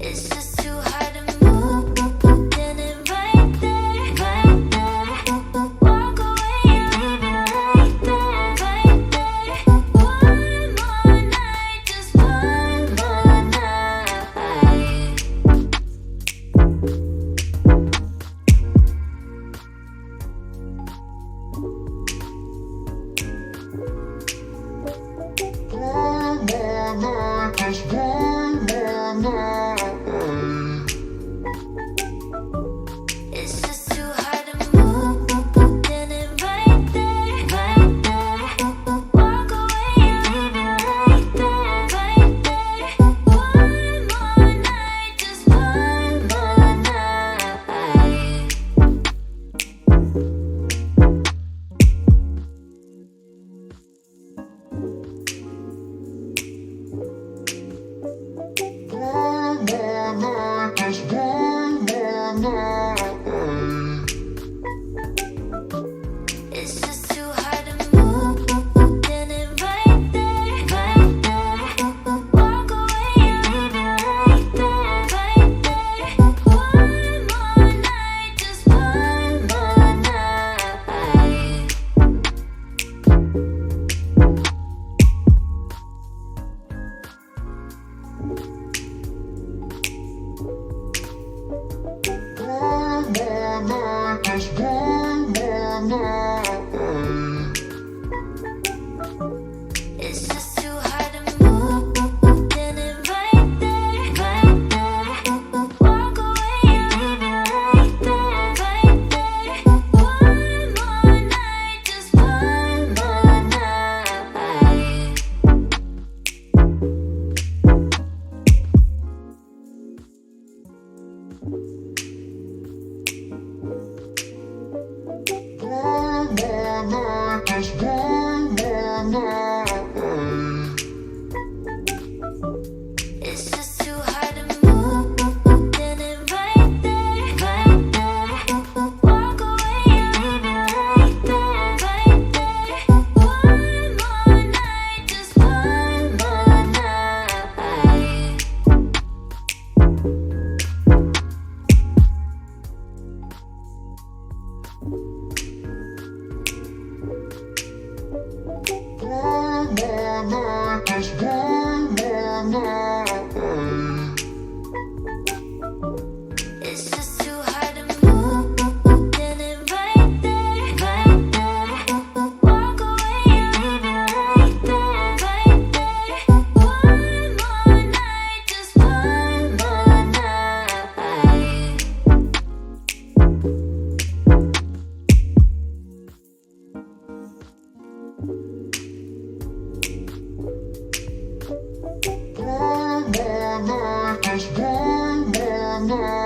It's just too hard to move, putting it right there, right there. Walk away and leave it right there, right there. One more night, just one more night. One more night, just one more night. It's just too hard to move, putting it right there, right there. Walk away and leave it right there, right there. One more night, just one more night. One more night, just one more night. It's just too hard to move, putting it right there, right there. Walk away and leave it right there, right there. One more night, just one more night. One more night, just one more night. It's just too hard to move, putting it right there, right there. Walk away and leave it right there, right there. One more night, just one more night. One more night, just one more night. It's just too hard to move, putting it right there, right there. Walk away and leave it right there, right there. One more night, just one more night. One more night, just one more night. It's just too hard to move, putting it right there, right there. Walk away and leave it right there, right there. One more night, just one more night. One more night, just one more night.